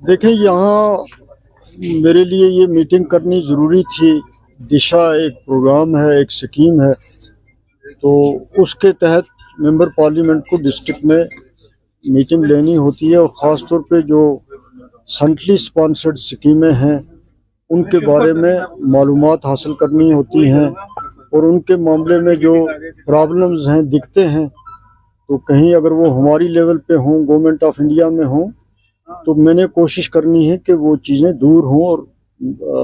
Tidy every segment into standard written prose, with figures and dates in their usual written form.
देखें, यहाँ मेरे लिए ये मीटिंग करनी ज़रूरी थी। दिशा एक प्रोग्राम है, एक स्कीम है, तो उसके तहत मेंबर पार्लियामेंट को डिस्ट्रिक्ट में मीटिंग लेनी होती है, और ख़ास तौर पे जो सेंट्रली स्पॉन्सर्ड स्कीमें हैं उनके बारे में मालूमात हासिल करनी होती हैं, और उनके मामले में जो प्रॉब्लम्स हैं दिखते हैं, तो कहीं अगर वो हमारी लेवल पे हों, गवर्नमेंट ऑफ इंडिया में हों, तो मैंने कोशिश करनी है कि वो चीज़ें दूर हों और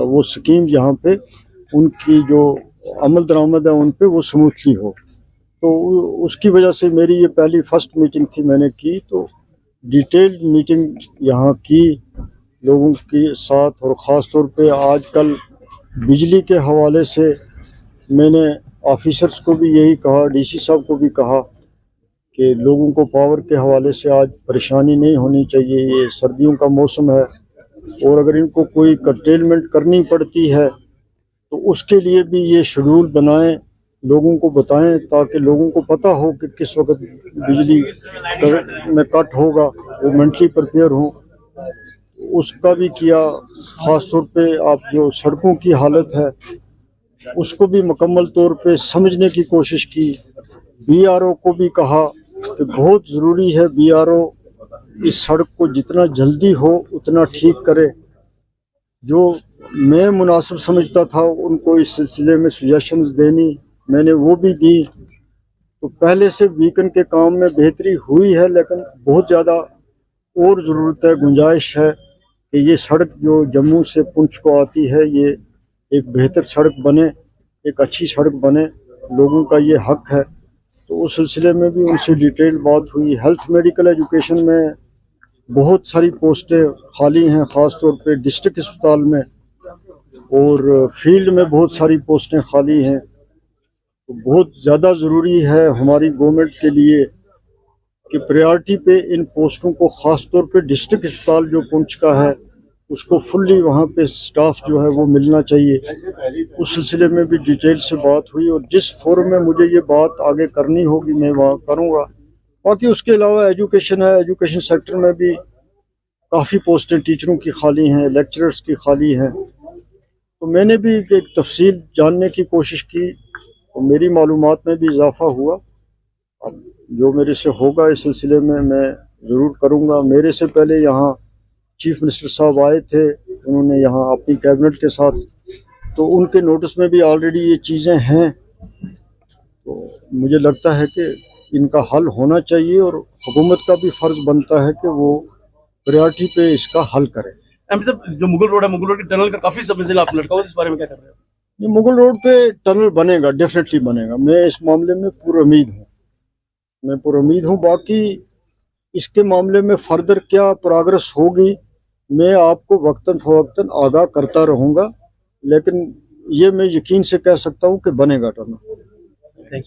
वो स्कीम यहाँ पे उनकी जो अमल दरामद है उन पे वो स्मूथली हो। तो उसकी वजह से मेरी ये पहली फर्स्ट मीटिंग थी मैंने की, तो डिटेल्ड मीटिंग यहाँ की लोगों के साथ, और ख़ास तौर पे आजकल बिजली के हवाले से मैंने ऑफिसर्स को भी यही कहा, डीसी साहब को भी कहा कि लोगों को पावर के हवाले से आज परेशानी नहीं होनी चाहिए। ये सर्दियों का मौसम है, और अगर इनको कोई कर्टेलमेंट करनी पड़ती है तो उसके लिए भी ये शेड्यूल बनाएं, लोगों को बताएं, ताकि लोगों को पता हो कि किस वक्त बिजली में कट होगा, वो मेंटली प्रिपेयर हों। उसका भी किया। ख़ास तौर पे आप जो सड़कों की हालत है उसको भी मुकम्मल तौर पे समझने की कोशिश की। बीआरओ को भी कहा कि बहुत ज़रूरी है बीआरओ इस सड़क को जितना जल्दी हो उतना ठीक करे। जो मैं मुनासिब समझता था उनको इस सिलसिले में सजेशंस देनी, मैंने वो भी दी। तो पहले से वीकेंड के काम में बेहतरी हुई है, लेकिन बहुत ज़्यादा और ज़रूरत है, गुंजाइश है कि ये सड़क जो जम्मू से पुंछ को आती है ये एक बेहतर सड़क बने, एक अच्छी सड़क बने, लोगों का ये हक है। तो उस सिलसिले में भी उनसे डिटेल बात हुई। हेल्थ मेडिकल एजुकेशन में बहुत सारी पोस्टें खाली हैं, ख़ास तौर पे डिस्ट्रिक्ट अस्पताल में, और फील्ड में बहुत सारी पोस्टें खाली हैं। तो बहुत ज़्यादा ज़रूरी है हमारी गवर्नमेंट के लिए कि प्रायोरिटी पे इन पोस्टों को, ख़ास तौर पे डिस्ट्रिक्ट अस्पताल जो पुंछ का है उसको फुल्ली वहाँ पे स्टाफ जो है वो मिलना चाहिए। उस सिलसिले में भी डिटेल से बात हुई, और जिस फोरम में मुझे ये बात आगे करनी होगी मैं वहाँ करूँगा। बाकी उसके अलावा एजुकेशन है, एजुकेशन सेक्टर में भी काफ़ी पोस्टें टीचरों की खाली हैं, लेक्चरर्स की खाली हैं। तो मैंने भी एक तफसील जानने की कोशिश की, तो मेरी मालूमात में भी इजाफा हुआ। अब जो मेरे से होगा इस सिलसिले में मैं ज़रूर करूँगा। मेरे से पहले यहाँ चीफ मिनिस्टर साहब आए थे, उन्होंने यहाँ अपनी कैबिनेट के साथ, तो उनके नोटिस में भी ऑलरेडी ये चीज़ें हैं। तो मुझे लगता है कि इनका हल होना चाहिए, और हुकूमत का भी फ़र्ज़ बनता है कि वो प्रायोरिटी पे इसका हल करे। जो मुगल रोड है, मुगल रोड की टनल का काफ़ी समय से आप लटका हुआ, इस बारे में क्या कर रहे हैं? ये मुगल रोड पे टनल बनेगा, डेफिनेटली बनेगा। मैं इस मामले में पुरुमीद हूँ। बाकी इसके मामले में फर्दर क्या प्रोग्रेस होगी मैं आपको वक्तन फवक्तन आगाह करता रहूँगा, लेकिन ये मैं यकीन से कह सकता हूँ कि बनेगा टनल।